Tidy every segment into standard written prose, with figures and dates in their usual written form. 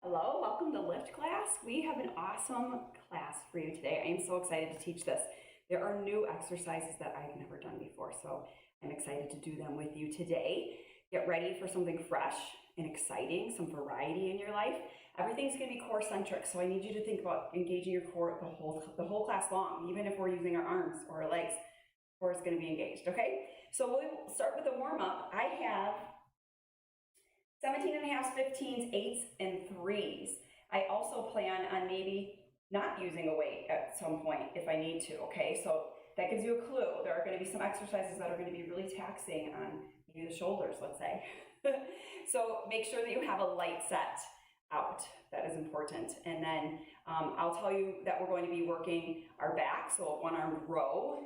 Hello, welcome to Lift class. We have an awesome class for you today. I am so excited to teach this. There are new exercises that I've never done before, so I'm excited to do them with you today. Get ready for something fresh and exciting, some variety in your life. Everything's going to be core centric, so I need you to think about engaging your core the whole class long, even if we're using our arms or our legs. Core is going to be engaged, okay? So we'll start with a warm up. I have 17 and a half, 15s, 8s, and 3s. I also plan on maybe not using a weight at some point if I need to, okay? So that gives you a clue. There are going to be some exercises that are going to be really taxing on maybe the shoulders, let's say. So make sure that you have a light set out. That is important. And then I'll tell you that we're going to be working our back, so a one-armed row.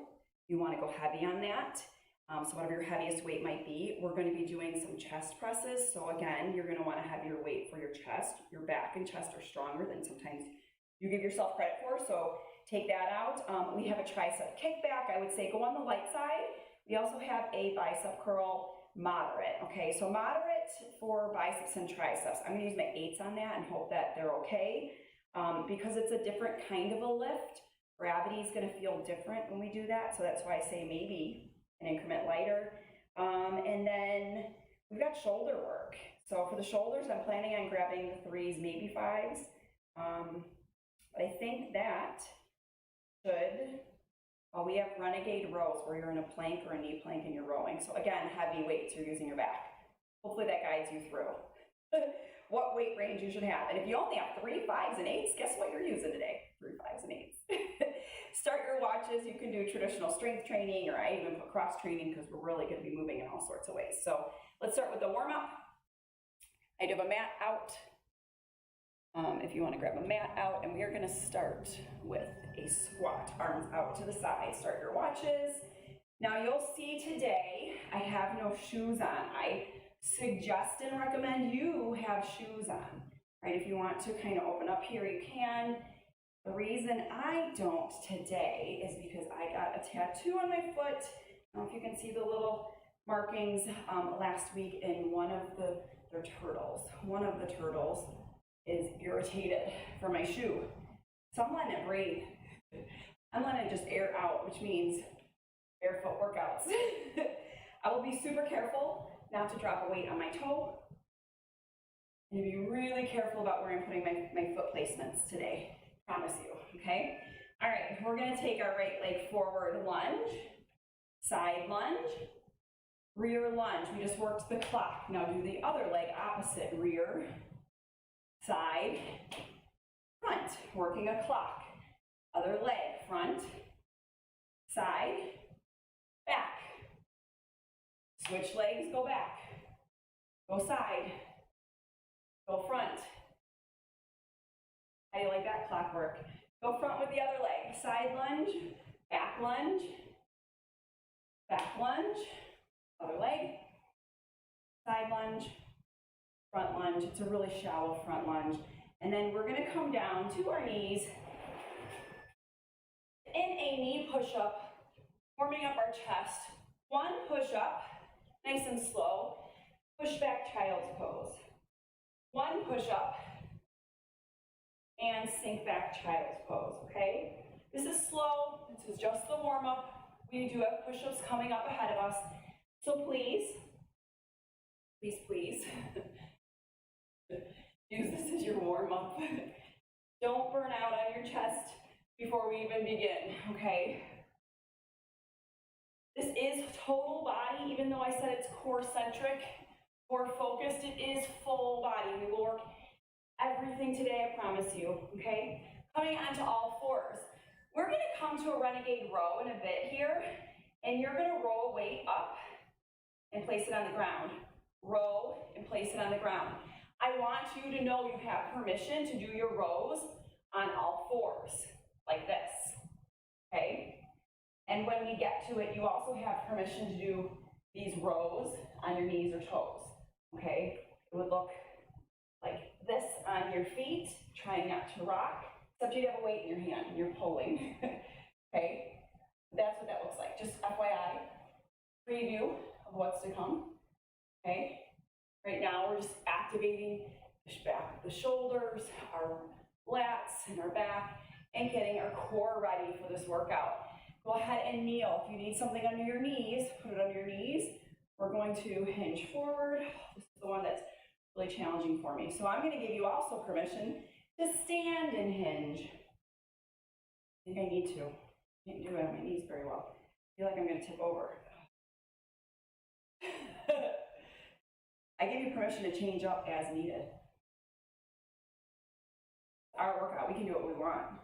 You want to go heavy on that. So whatever your heaviest weight might be, we're going to be doing some chest presses. So again, you're going to want a heavier weight for your chest. Your back and chest are stronger than sometimes you give yourself credit for. So take that out. We have a tricep kickback. I would say go on the light side. We also have a bicep curl moderate. Okay, so moderate for biceps and triceps. I'm going to use my 8s on that and hope that they're okay because it's a different kind of a lift. Gravity is going to feel different when we do that. So that's why I say maybe an increment lighter. And then we've got shoulder work. So for the shoulders, I'm planning on grabbing the 3s, maybe 5s. But I think that should, we have renegade rows where you're in a plank or a knee plank and you're rowing. So again, heavy weights, you're using your back. Hopefully that guides you through what weight range you should have. And if you only have 3, 5s, and 8s, guess what you're using today? 3, 5s, and 8s. Start your watches. You can do traditional strength training, or I even put cross training because we're really going to be moving in all sorts of ways. So let's start with the warm up. I do have a mat out. If you want to grab a mat out, and we are going to start with a squat, arms out to the side. Start your watches. Now you'll see today I have no shoes on. I suggest and recommend you have shoes on, right? If you want to kind of open up here, you can. The reason I don't today is because I got a tattoo on my foot. I don't know if you can see the little markings last week in one of their turtles. One of the turtles is irritated for my shoe. So I'm letting it breathe. I'm letting it just air out, which means barefoot workouts. I will be super careful not to drop a weight on my toe. And be really careful about where I'm putting my foot placements today. Promise you, okay? All right, we're gonna take our right leg forward lunge, side lunge, rear lunge. We just worked the clock. Now do the other leg opposite, rear, side, front, working a clock. Other leg, front, side, back. Switch legs, go back, go side, go front. How do you like that clockwork? Go front with the other leg. Side lunge, back lunge, other leg, side lunge, front lunge. It's a really shallow front lunge. And then we're going to come down to our knees in a knee push-up, warming up our chest. One push-up, nice and slow. Push back child's pose. One push-up, and sink back child's pose, okay? This is slow, this is just the warm-up. We do have push-ups coming up ahead of us. So please, please, use this as your warm-up. Don't burn out on your chest before we even begin, okay? This is total body, even though I said it's core-centric, core-focused, it is full body. We will work everything today, I promise you, okay? Coming onto all fours. We're gonna come to a renegade row in a bit here, and you're gonna roll a weight up and place it on the ground. Row and place it on the ground. I want you to know you have permission to do your rows on all fours, like this, okay? And when we get to it, you also have permission to do these rows on your knees or toes, okay? It would look like this on your feet, trying not to rock, except you'd have a weight in your hand and you're pulling, okay? That's what that looks like. Just FYI, preview of what's to come, okay? Right now, we're just activating Push back the shoulders, our lats and our back, and getting our core ready for this workout. Go ahead and kneel. If you need something under your knees, put it under your knees. We're going to hinge forward. This is the one that's really challenging for me. So I'm going to give you also permission to stand and hinge. I think I need to. I can't do it on my knees very well. I feel like I'm going to tip over. I give you permission to change up as needed. Our workout, we can do what we want,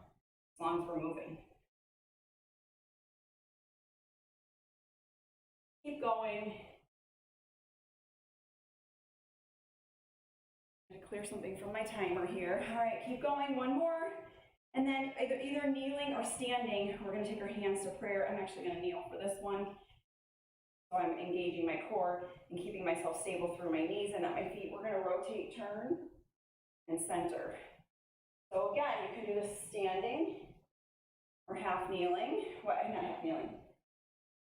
as long as we're moving. Keep going. I'm gonna clear something from my timer here. All right, keep going, one more. And then either kneeling or standing, we're gonna take our hands to prayer. I'm actually gonna kneel for this one. So I'm engaging my core and keeping myself stable through my knees and at my feet. We're gonna rotate, turn, and center. So again, you can do this standing or half kneeling. Not half kneeling,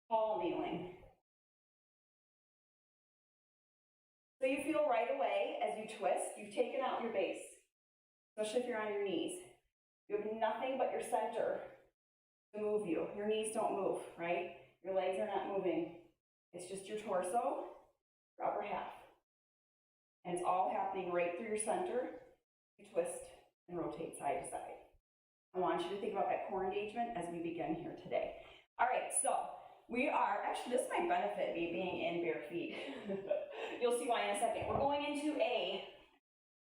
tall kneeling. So you feel right away as you twist, you've taken out your base, especially if you're on your knees. You have nothing but your center to move you. Your knees don't move, right? Your legs are not moving. It's just your torso, your upper half. And it's all happening right through your center. You twist and rotate side to side. I want you to think about that core engagement as we begin here today. All right, so we are, actually this might benefit me being in bare feet. You'll see why in a second. We're going into a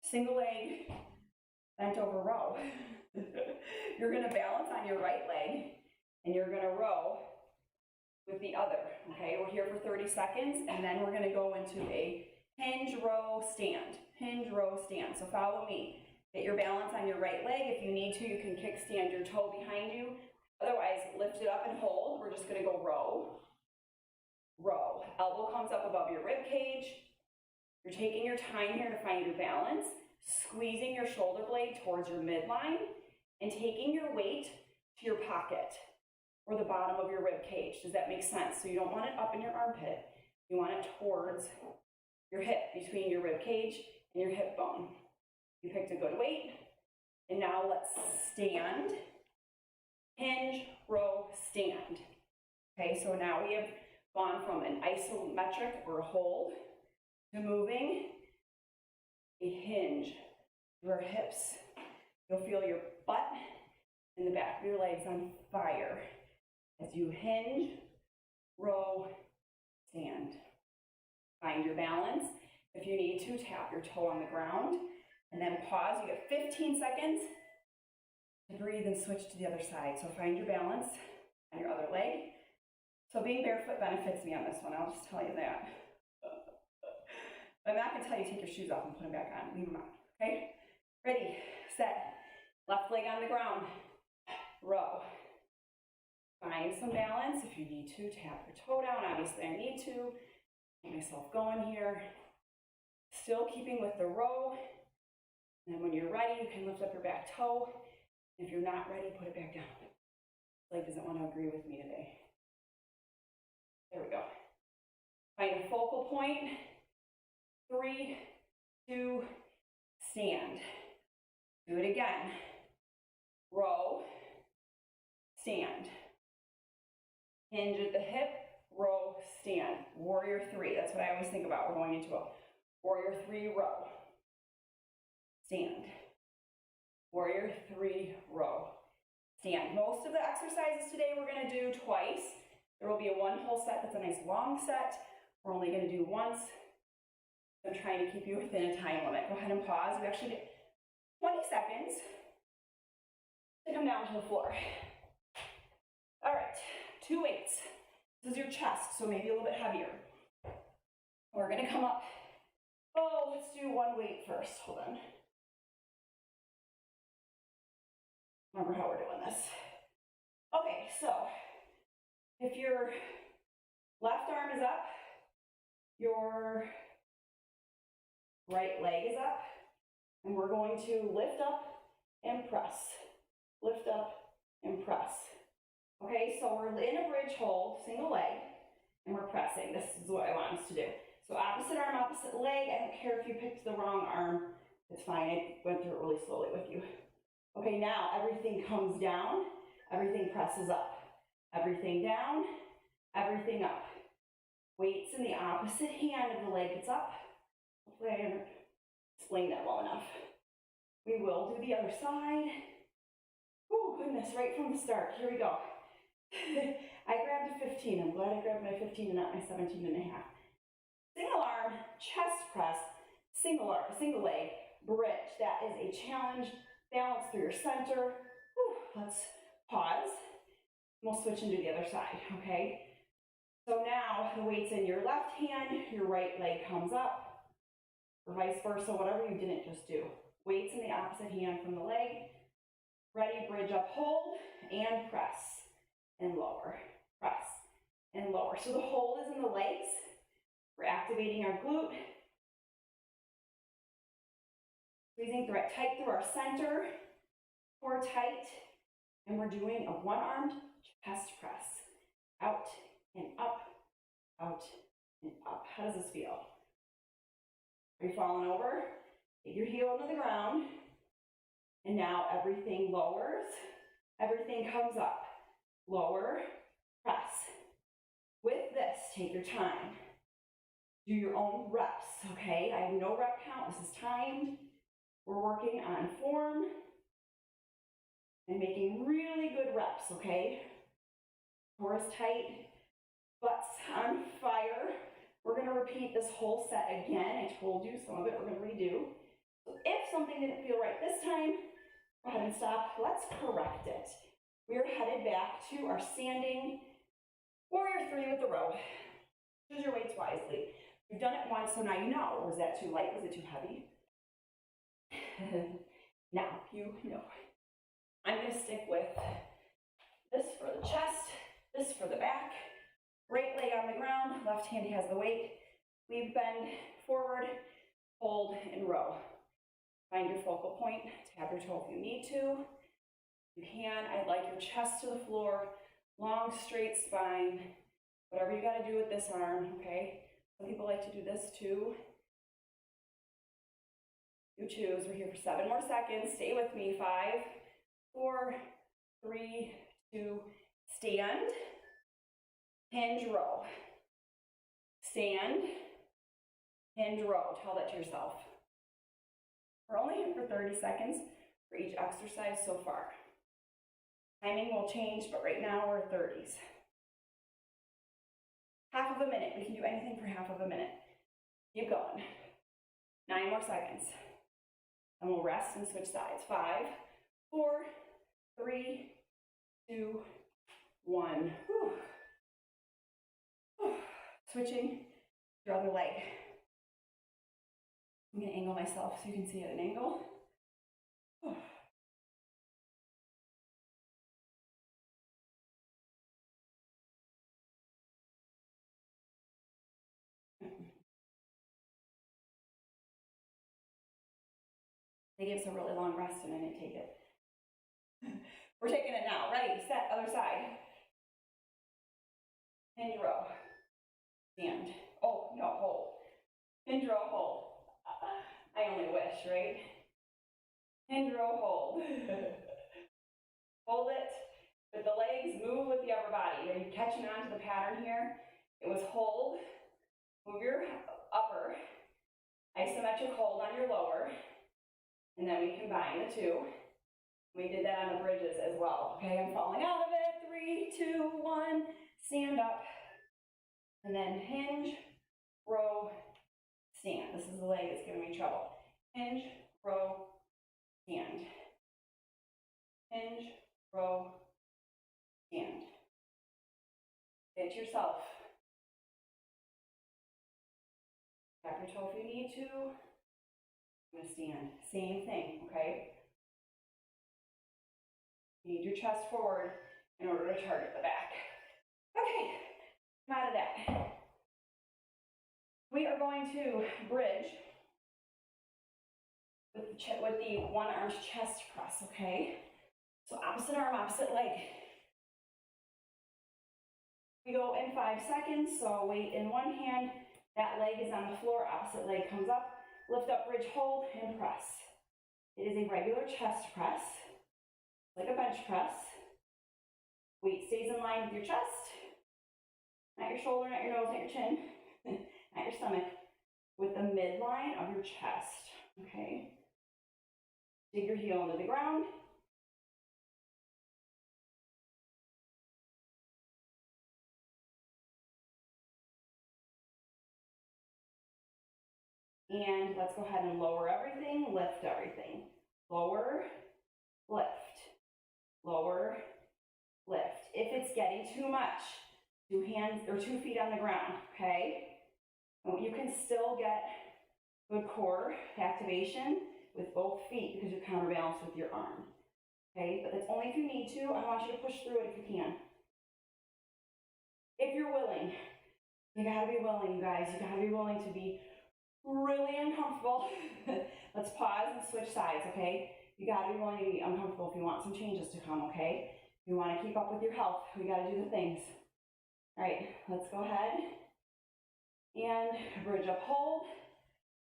single leg bent over row. You're gonna balance on your right leg and you're gonna row with the other, okay? We're here for 30 seconds and then we're gonna go into a hinge, row, stand. Hinge, row, stand. So follow me. Get your balance on your right leg. If you need to, you can kickstand your toe behind you. Otherwise, lift it up and hold. We're just gonna go row, row. Elbow comes up above your rib cage. You're taking your time here to find your balance, squeezing your shoulder blade towards your midline, and taking your weight to your pocket or the bottom of your rib cage. Does that make sense? So you don't want it up in your armpit. You want it towards your hip, between your rib cage and your hip bone. You picked a good weight, and now let's stand, hinge, row, stand. Okay, so now we have gone from an isometric or a hold to moving a hinge through our hips. You'll feel your butt and the back of your legs on fire as you hinge, row, stand. Find your balance. If you need to, tap your toe on the ground and then pause. You get 15 seconds to breathe and switch to the other side. So find your balance on your other leg. So being barefoot benefits me on this one, I'll just tell you that. I'm not gonna tell you to take your shoes off and put them back on, leave them on, okay? Ready, set, left leg on the ground, row. Find some balance. If you need to, tap your toe down. Obviously I need to. Get myself going here. Still keeping with the row. And then when you're ready, you can lift up your back toe. If you're not ready, put it back down. Leg doesn't want to agree with me today. There we go. Find a focal point. 3, 2, stand. Do it again. Row, stand. Hinge at the hip, row, stand. Warrior 3, that's what I always think about. We're going into a warrior 3 row. Stand. Warrior 3 row. Stand. Most of the exercises today we're going to do twice. There will be a one whole set that's a nice long set. We're only going to do once. I'm trying to keep you within a time limit. Go ahead and pause. We actually get 20 seconds to come down to the floor. All right, 2 weights. This is your chest, so maybe a little bit heavier. We're gonna come up. Oh, let's do 1 weight first. Hold on. Remember how we're doing this. Okay, so if your left arm is up, your right leg is up, and we're going to lift up and press. Lift up and press. Okay, so we're in a bridge hold, single leg, and we're pressing. This is what I want us to do. So opposite arm, opposite leg. I don't care if you picked the wrong arm. It's fine, I went through it really slowly with you. Okay, now everything comes down, everything presses up. Everything down, everything up. Weights in the opposite hand of the leg that's up. Hopefully I haven't explained that well enough. We will do the other side. Oh goodness, right from the start. Here we go. I grabbed a 15. I'm glad I grabbed my 15 and not my 17 and a half. Single arm, chest press, single leg, bridge. That is a challenge. Balance through your center. Whew, let's pause. We'll switch into the other side, okay? So now the weight's in your left hand, your right leg comes up, or vice versa, whatever you didn't just do. Weights in the opposite hand from the leg. Ready, bridge up, hold, and press, and lower, press, and lower. So the hold is in the legs. We're activating our glute. Squeezing through it tight through our center, core tight, and we're doing a one-armed chest press. Out and up, out and up. How does this feel? Are you falling over? Take your heel into the ground. And now everything lowers, everything comes up. Lower, press. With this, take your time. Do your own reps, okay? I have no rep count, this is timed. We're working on form and making really good reps, okay? Core is tight, butts on fire. We're gonna repeat this whole set again. I told you some of it we're gonna redo. So if something didn't feel right this time, go ahead and stop. Let's correct it. We're headed back to our standing warrior 3 with the row. Choose your weights wisely. We've done it once, so now you know. Was that too light? Was it too heavy? Now you know. I'm gonna stick with this for the chest, this for the back. Right leg on the ground, left hand has the weight. We bend forward, hold, and row. Find your focal point, tap your toe if you need to. You can. I'd like your chest to the floor, long, straight spine. Whatever you gotta do with this arm, okay? Some people like to do this too. You choose. We're here for 7 more seconds. Stay with me. 5, 4, 3, 2, stand. Hinge, row. Stand, hinge, row. Tell that to yourself. We're only here for 30 seconds for each exercise so far. Timing will change, but right now we're 30s. Half of a minute. We can do anything for half of a minute. Keep going. 9 more seconds. And we'll rest and switch sides. 5, 4, 3, 2, 1. Whew. Switching your other leg. I'm going to angle myself so you can see at an angle. They gave us a really long rest and I didn't take it. We're taking it now. Ready, set, other side. Hinge, row. Stand. Oh, no, hold. Hinge, row, hold. I only wish, right? Hinge, row, hold. Hold it. With the legs, move with the upper body. Are you catching on to the pattern here? It was hold, move your upper, isometric hold on your lower, and then we combine the two. We did that on the bridges as well. Okay, I'm falling out of it. 3, 2, 1, stand up. And then hinge, row, stand. This is the leg that's giving me trouble. Hinge, row, stand. Hinge, row, stand. Say it to yourself. Tap your toe if you need to. I'm gonna stand. Same thing, okay? You need your chest forward in order to target the back. Okay, come out of that. We are going to bridge with the one-armed chest press, okay? So opposite arm, opposite leg. We go in 5 seconds, so weight in one hand, that leg is on the floor, opposite leg comes up, lift up, bridge, hold, and press. It is a regular chest press, like a bench press. Weight stays in line with your chest, not your shoulder, not your nose, not your chin, not your stomach, with the midline of your chest, okay? Dig your heel into the ground. And let's go ahead and lower everything, lift everything. Lower, lift, lower, lift. If it's getting too much, 2 hands or 2 feet on the ground, okay? You can still get good core activation with both feet because you're counterbalanced with your arm, okay? But that's only if you need to. I want you to push through it if you can. If you're willing, you gotta be willing, you guys. You gotta be willing to be really uncomfortable. Let's pause and switch sides, okay? You gotta be willing to be uncomfortable if you want some changes to come, okay? If you wanna keep up with your health, we gotta do the things. All right, let's go ahead and bridge up, hold,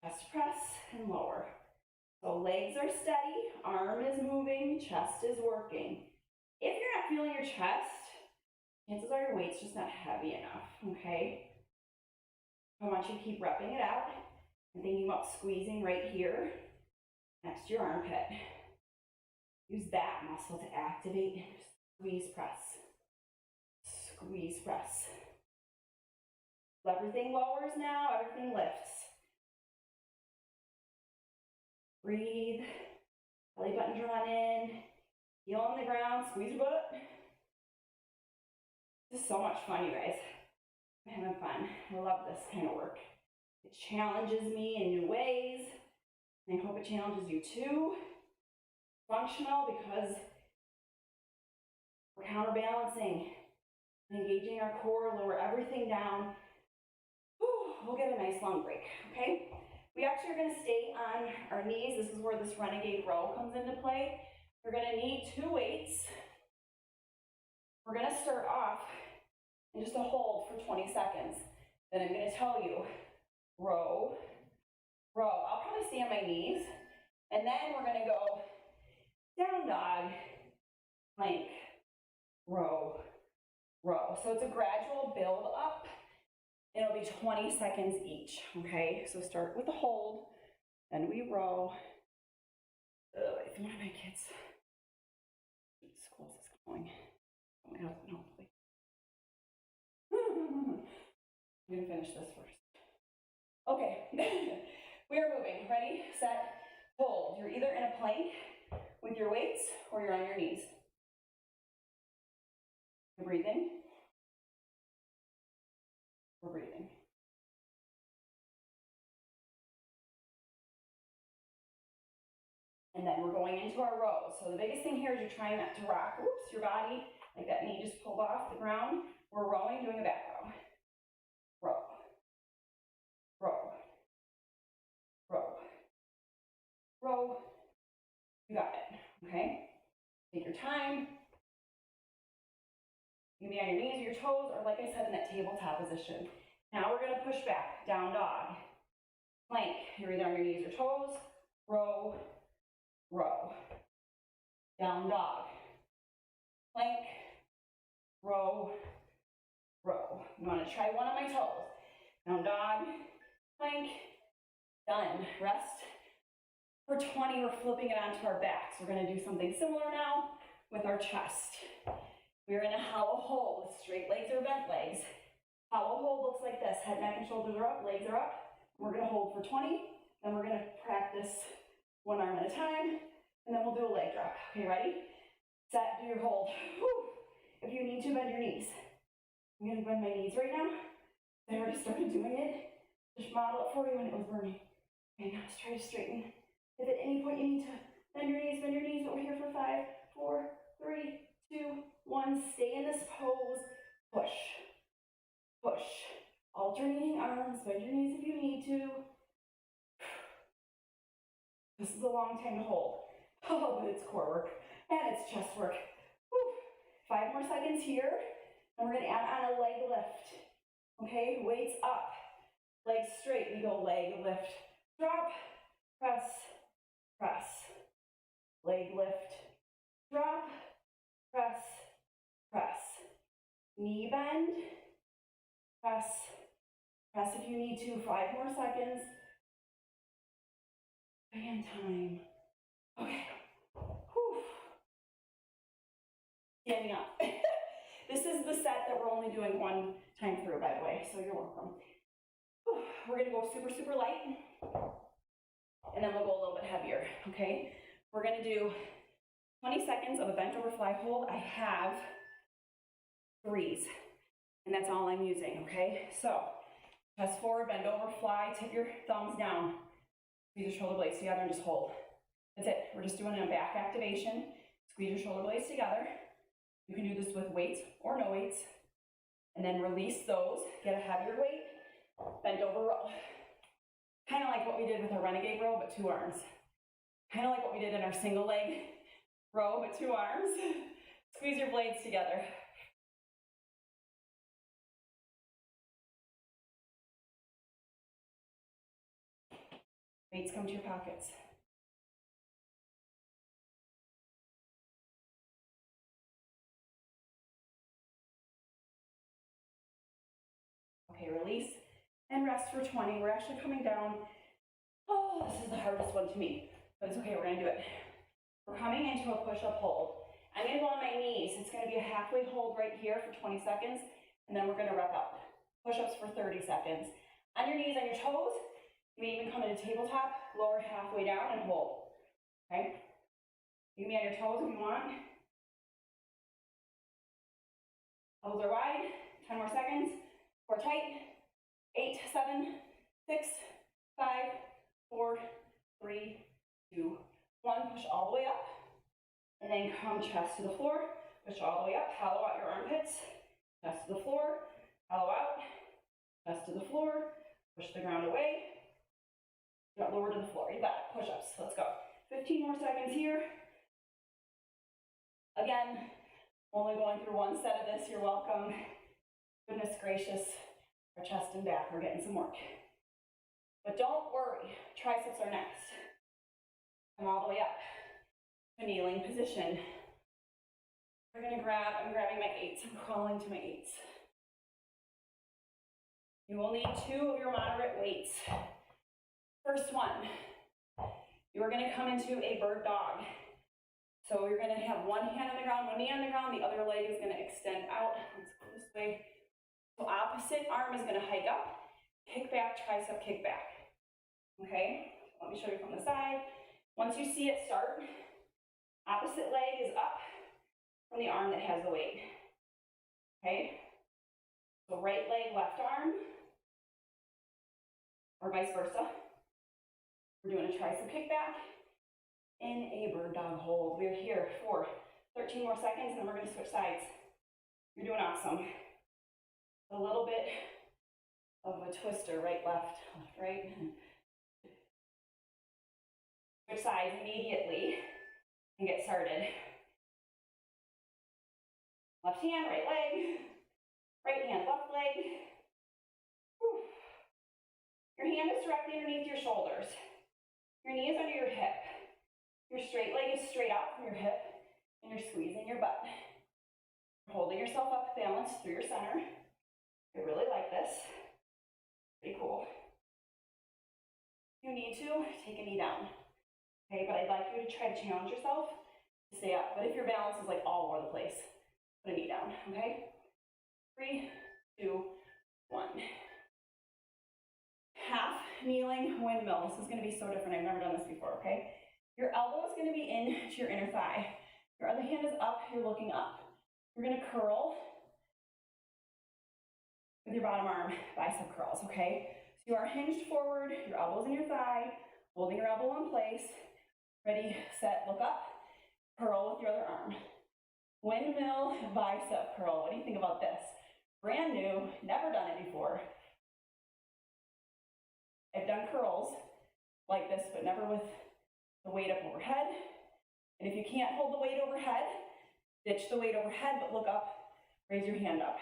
chest press, and lower. So legs are steady, arm is moving, chest is working. If you're not feeling your chest, chances are your weight's just not heavy enough, okay? I want you to keep repping it out and thinking about squeezing right here next to your armpit. Use that muscle to activate. Squeeze, press. Squeeze, press. Everything lowers now, everything lifts. Breathe. Belly button drawn in. Heel on the ground, squeeze your butt. This is so much fun, you guys. I'm having fun. I love this kind of work. It challenges me in new ways, and I hope it challenges you too. Functional because we're counterbalancing, engaging our core, lower everything down. Whew, we'll get a nice long break, okay? We actually are gonna stay on our knees. This is where this renegade row comes into play. You're gonna need 2 weights. We're gonna start off in just a hold for 20 seconds. Then I'm gonna tell you, row, row. I'll probably stay on my knees. And then we're gonna go down dog, plank, row, row. So it's a gradual build up. It'll be 20 seconds each, okay? So start with a hold, then we row. If one of my kids, schools is calling. Oh my husband, hopefully. I'm gonna finish this first. Okay, we are moving. Ready, set, hold. You're either in a plank with your weights or you're on your knees. We're breathing. We're breathing. And then we're going into our rows. So the biggest thing here is you're trying not to rock, whoops, your body, like that knee just pulled off the ground. We're rowing, doing a back row. Row. Row. Row. Row. You got it, okay? Take your time. You can be on your knees or your toes, or like I said, in that tabletop position. Now we're gonna push back, down dog. Plank, you're either on your knees or toes. Row, row. Down dog. Plank, row, row. You wanna try one on my toes. Down dog, plank, done. Rest. For 20, we're flipping it onto our backs. We're gonna do something similar now with our chest. We're in a hollow hold with straight legs or bent legs. Hollow hold looks like this. Head, neck, and shoulders are up, legs are up. We're gonna hold for 20, then we're gonna practice one arm at a time, and then we'll do a leg drop. Okay, ready? Set, do your hold. Whew. If you need to, bend your knees. I'm gonna bend my knees right now. I already started doing it. Just model it for you when it was burning. Okay, now let's try to straighten. If at any point you need to bend your knees, but we're here for 5, 4, 3, 2, 1. Stay in this pose. Push. Push. Alternating arms, bend your knees if you need to. This is a long time to hold. Oh, but it's core work and it's chest work. Whew. 5 more seconds here, and we're gonna add on a leg lift. Okay, weights up, legs straight. We go leg lift, drop, press, press. if you need to. 5 more seconds. And time. Okay. Whew. Standing up. This is the set that we're only doing one time through, by the way, so you're welcome. Whew. We're gonna go super, super light, and then we'll go a little bit heavier, okay? We're gonna do 20 seconds of a bent over fly hold. I have 3s, and that's all I'm using, okay? So, chest forward, bend over, fly, tip your thumbs down, squeeze your shoulder blades together, and just hold. That's it. We're just doing a back activation. Squeeze your shoulder blades together. You can do this with weights or no weights, and then release those. Get a heavier weight, bend over row. Kind of like what we did with our renegade row, but 2 arms. Kind of like what we did in our single leg row, but 2 arms. Squeeze your blades together. Weights come to your pockets. Okay, release and rest for 20. We're actually coming down. Oh, this is the hardest one to me, but it's okay, we're gonna do it. We're coming into a push-up hold. I'm gonna go on my knees. It's gonna be a halfway hold right here for 20 seconds, and then we're gonna rep up. Push-ups for 30 seconds. On your knees, on your toes, you may even come into tabletop, lower halfway down and hold, okay? You can be on your toes if you want. Elbows are wide, 10 more seconds. Core tight, 8, 7, 6, 5, 4, 3, 2, 1. Push all the way up, and then come chest to the floor. Push all the way up, hollow out your armpits. Chest to the floor, hollow out. Chest to the floor, push the ground away. Get lower to the floor. You got it. Push-ups. Let's go. 15 more seconds here. Again, only going through one set of this. You're welcome. Goodness gracious, our chest and back are getting some work. But don't worry, triceps are next. Come all the way up to kneeling position. We're gonna I'm grabbing my 8s, I'm crawling to my 8s. You will need 2 of your moderate weights. First one, you are gonna come into a bird dog. So you're gonna have one hand on the ground, one knee on the ground, the other leg is gonna extend out. Let's go this way. So opposite arm is gonna hike up, kick back, tricep, kick back. Okay, let me show you from the side. Once you see it start, opposite leg is up from the arm that has the weight. Okay, so right leg, left arm, or vice versa. We're doing a tricep kickback in a bird dog hold. We're here for 13 more seconds, and then we're gonna switch sides. You're doing awesome. A little bit of a twister, right, left, right. Switch sides immediately and get started. Left hand, right leg. Right hand, left leg. Whew. Your hand is directly underneath your shoulders. Your knee is under your hip. Your straight leg is straight out from your hip, and you're squeezing your butt. Holding yourself up, balanced through your center. I really like this. Pretty cool. If you need to, take a knee down. Okay, but I'd like you to try to challenge yourself to stay up. But if your balance is like all over the place, put a knee down, okay? 3, 2, 1. Half kneeling windmill. This is gonna be so different. I've never done this before, okay? Your elbow is gonna be into your inner thigh. Your other hand is up, you're looking up. You're gonna curl with your bottom arm, bicep curls, okay? So you are hinged forward, your elbow's in your thigh, holding your elbow in place. Ready, set, look up, curl with your other arm. Windmill bicep curl. What do you think about this? Brand new, never done it before. I've done curls like this, but never with the weight up overhead. And if you can't hold the weight overhead, ditch the weight overhead, but look up, raise your hand up.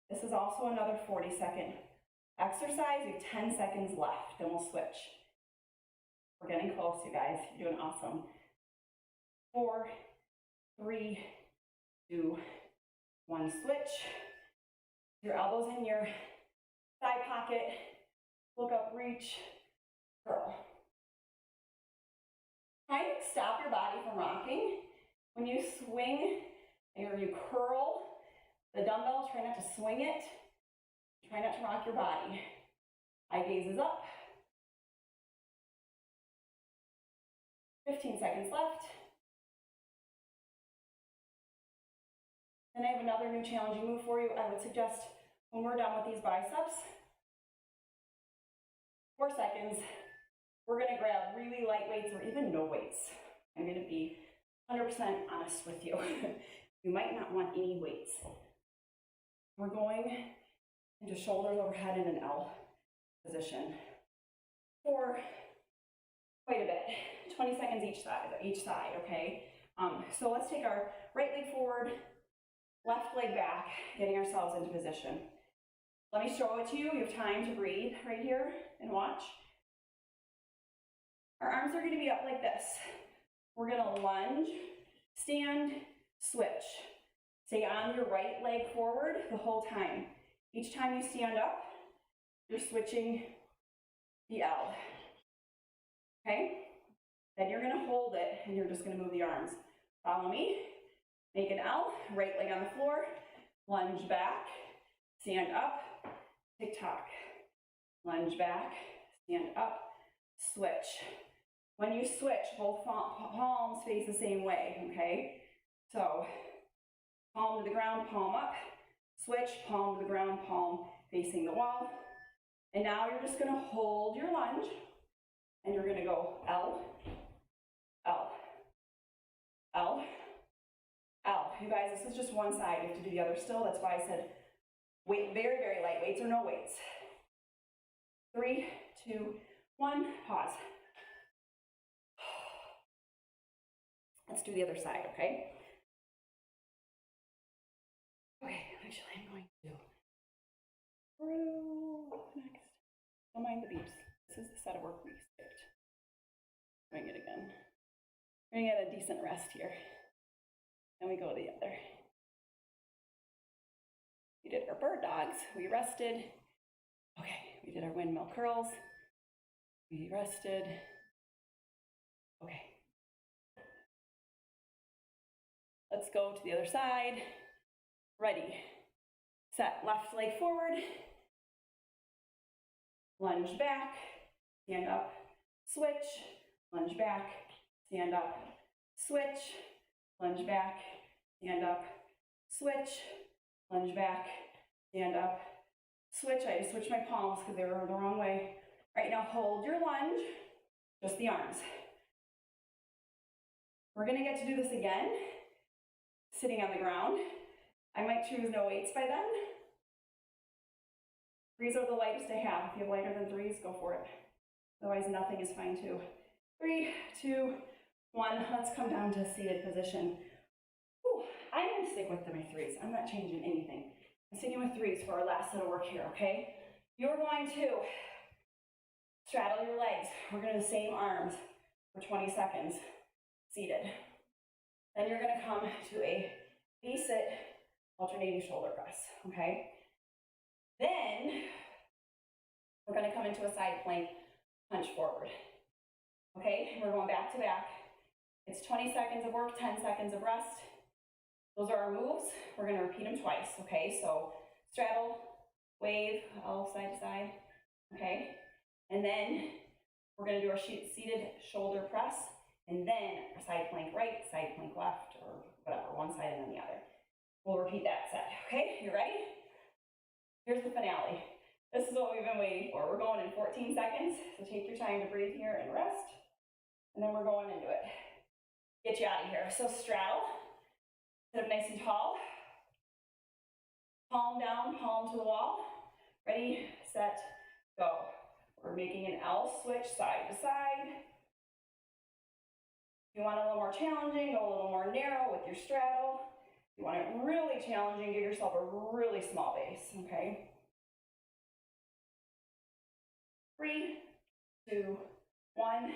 This is also another 40-second exercise. You have 10 seconds left, then we'll switch. We're getting close, you guys. You're doing awesome. 4, 3, 2, one switch. Your elbows in your thigh pocket, look up, reach, curl. Try to stop your body from rocking. When you swing or you curl the dumbbell, try not to swing it. Try not to rock your body. Eye gaze is up. 15 seconds left. Then I have another new challenging move for you. I would suggest when we're done with these biceps, 4 seconds, we're gonna grab really light weights or even no weights. I'm gonna be 100% honest with you. You might not want any weights. We're going into shoulders overhead in an L position for quite a bit, 20 seconds each side, okay? So let's take our right leg forward, left leg back, getting ourselves into position. Let me show it to you. You have time to breathe right here and watch. Our arms are gonna be up like this. We're gonna lunge, stand, switch. Stay on your right leg forward the whole time. Each time you stand up, you're switching the L, okay? Then you're gonna hold it and you're just gonna move the arms. Follow me, make an L, right leg on the floor, lunge back, stand up, tick-tock. Lunge back, stand up, switch. When you switch, both palms face the same way, okay? So, palm to the ground, palm up, switch, palm to the ground, palm facing the wall. And now you're just gonna hold your lunge, and you're gonna go L, L, L, L. You guys, this is just one side. You have to do the other still. That's why I said weight, very, very light weights or no weights. 3, 2, 1, pause. Let's do the other side, okay? Okay, actually I'm going to through next. Don't mind the beeps. This is the set of work we skipped. Doing it again. We're gonna get a decent rest here. Then we go to the other. We did our bird dogs, we rested. Okay, we did our windmill curls. We rested. Okay. Let's go to the other side. Ready, set, left leg forward. Lunge back, stand up, switch. Lunge back, stand up, switch. Lunge back, stand up, switch. Lunge back, stand up, switch. I just switched my palms because they were the wrong way. All right, now hold your lunge, just the arms. We're gonna get to do this again, sitting on the ground. I might choose no weights by then. 3s are the lightest I have. If you have lighter than 3s, go for it. Otherwise, nothing is fine too. 3, 2, 1. Let's come down to seated position. Whew. I'm gonna stick with my 3s. I'm not changing anything. I'm sticking with 3s for our last set of work here, okay? You're going to straddle your legs. We're gonna do the same arms for 20 seconds, seated. Then you're gonna come to a V-sit alternating shoulder press, okay? Then we're gonna come into a side plank punch forward, okay? We're going back to back. It's 20 seconds of work, 10 seconds of rest. Those are our moves. We're gonna repeat them twice, okay? So straddle, wave, all side to side, okay? And then we're gonna do our seated shoulder press, and then a side plank right, side plank left, or whatever, one side and then the other. We'll repeat that set, okay? You ready? Here's the finale. This is what we've been waiting for. We're going in 14 seconds, so take your time to breathe here and rest, and then we're going into it. Get you out of here. So straddle, sit up nice and tall, palm down, palm to the wall. Ready, set, go. We're making an L switch side to side. If you want it a little more challenging, go a little more narrow with your straddle. If you want it really challenging, give yourself a really small base, okay? 3, 2, 1.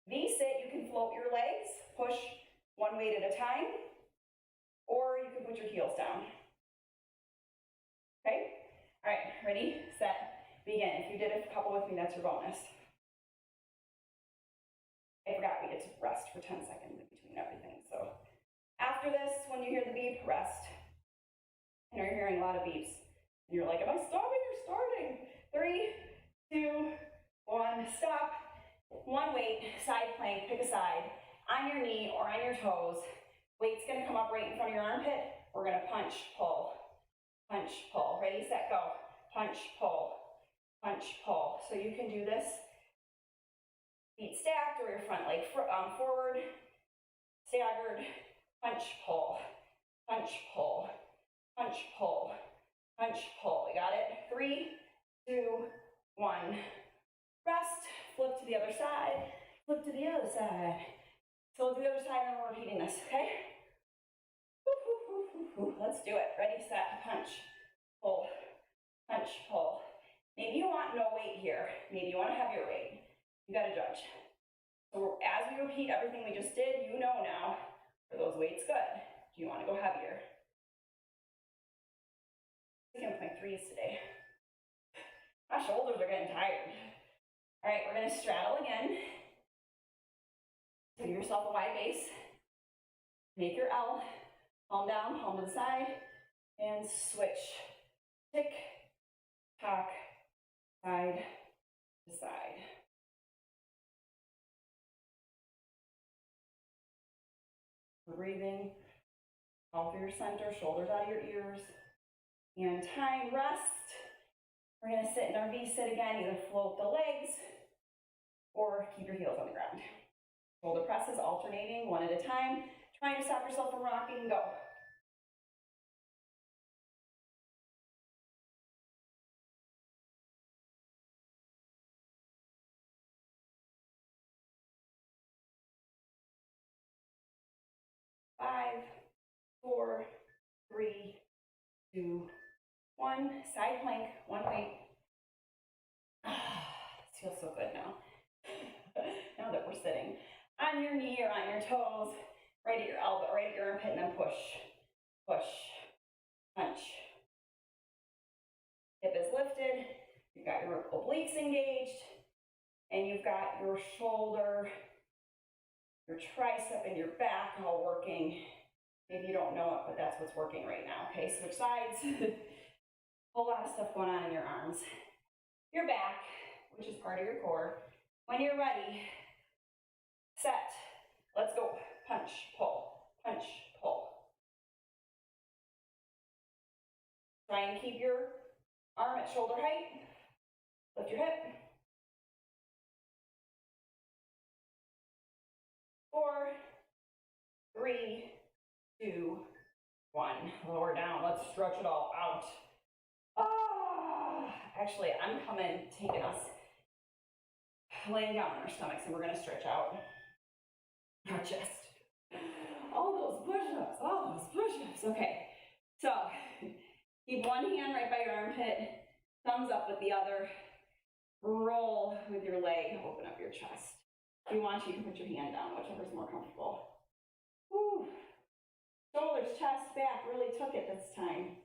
V-sit, you can float your legs, push one weight at a time, or you can put your heels down. Okay? All right, ready, set, begin. If you did a couple with me, that's your bonus. I forgot we get to rest for 10 seconds in between everything. So after this, when you hear the beep, rest. I know you're hearing a lot of beeps. And you're like, am I stopping or starting? 3, 2, 1, stop. One weight, side plank, pick a side. On your knee or on your toes. Weight's gonna come up right in front of your armpit. We're gonna punch, pull. Punch, pull. Ready, set, go. Punch, pull. Punch, pull. So you can do this feet stacked or your front leg forward, staggered, punch, pull, punch, pull, punch, pull, punch, pull. You got it? 3, 2, 1. Rest, flip to the other side, flip to the other side. So we'll do the other side and we're repeating this, okay? Let's do it. Ready, set, punch, pull, punch, pull. Maybe you want no weight here. Maybe you want a heavier weight. You gotta judge. So as we repeat everything we just did, you know now, are those weights good? Do you want to go heavier? I'm gonna play 3s today. My shoulders are getting tired. All right, we're gonna straddle again. Give yourself a wide base. Make your L, palm down, palm to the side, and switch. Tick, tock, side to side. Breathing all through your center, shoulders out of your ears. And time, rest. We're gonna sit in our V-sit again, either float the legs or keep your heels on the ground. Shoulder presses alternating one at a time, trying to stop yourself from rocking, go. Five, 4, 3, 2, 1. Side plank, one weight. This feels so good now. Now that we're sitting. On your knee or on your toes, right at your elbow, right at your armpit, and then push, push, punch. Hip is lifted, you've got your obliques engaged, and you've got your shoulder, your tricep, and your back all working. Maybe you don't know it, but that's what's working right now. Okay, switch sides. A whole lot of stuff going on in your arms. Your back, which is part of your core. When you're ready, set. Let's go. Punch, pull, punch, pull. Try and keep your arm at shoulder height. Lift your hip. 4, 3, 2, 1. Lower down. Let's stretch it all out. Actually, I'm taking us laying down on our stomachs, and we're going to stretch out our chest. All those push-ups, all those push-ups. Okay, so keep one hand right by your armpit, thumbs up with the other, roll with your leg, open up your chest. If you want, you can put your hand down, whichever's more comfortable. Woo. Shoulders, chest, back, really took it this time.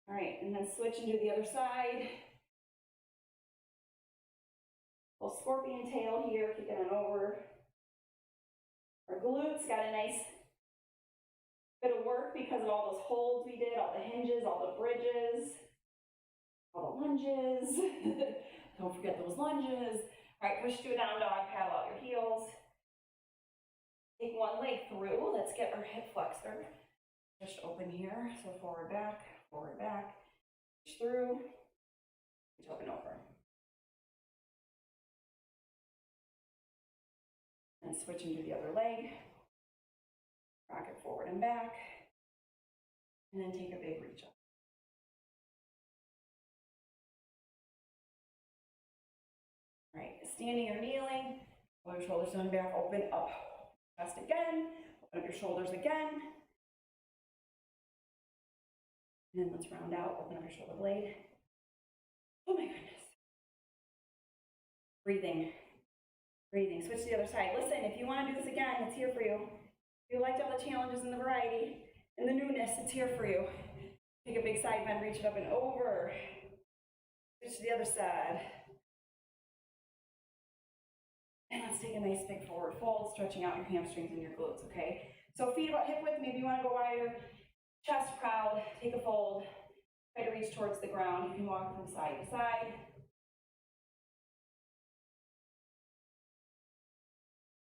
All right, and then switch and do the other side. Little scorpion tail here, kicking it over. Our glutes got a nice bit of work because of all those holds we did, all the hinges, all the bridges, all the lunges. Don't forget those lunges. All right, push to a down dog, paddle out your heels. Take one leg through. Let's get our hip flexor just open here. So forward, back, push through, push up and over. And switch into the other leg. Rock it forward and back. And then take a big reach up. All right, standing or kneeling, pull your shoulders down, back, open up. Chest again, open up your shoulders again. And then let's round out, open up your shoulder blade. Oh my goodness. Breathing, breathing. Switch to the other side. Listen, if you want to do this again, it's here for you. If you liked all the challenges and the variety and the newness, it's here for you. Take a big side bend, reach it up and over. Switch to the other side. And let's take a nice big forward fold, stretching out your hamstrings and your glutes, okay? So feet about hip width, maybe you wanna go wider. Chest proud, take a fold. Try to reach towards the ground. You can walk from side to side.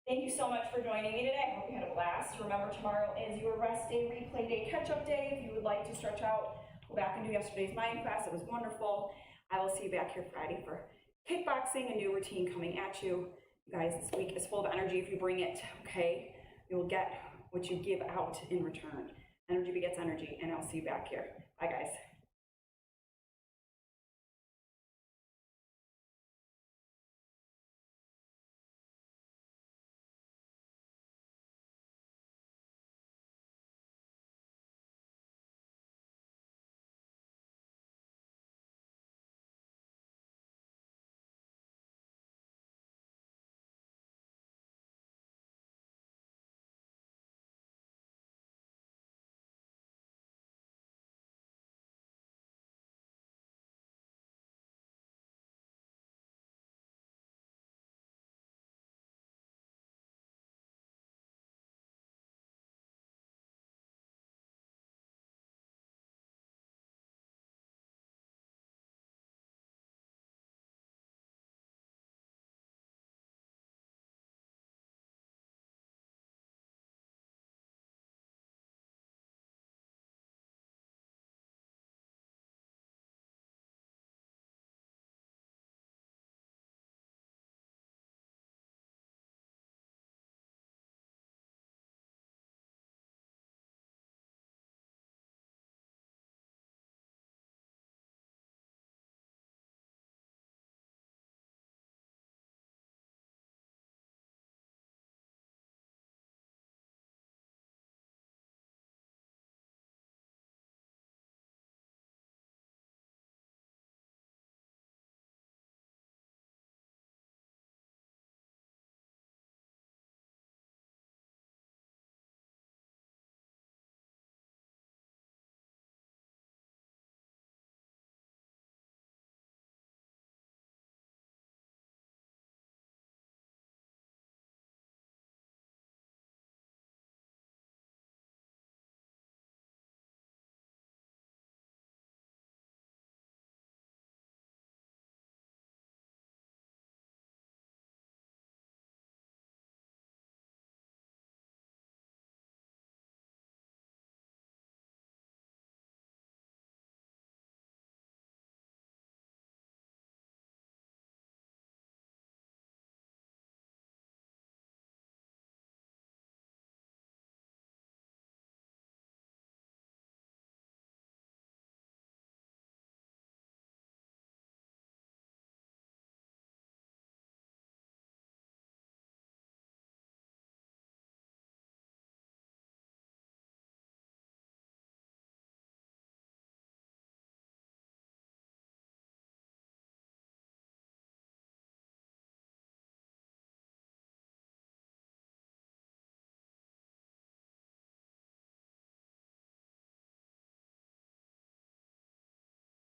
Thank you so much for joining me today. I hope you had a blast. Remember, tomorrow is your rest day, replay day, catch-up day. If you would like to stretch out, go back and do yesterday's mind class. It was wonderful. I will see you back here Friday for kickboxing, a new routine coming at you. You guys, this week is full of energy if you bring it, okay? You will get what you give out in return. Energy begets energy, and I'll see you back here. Bye, guys.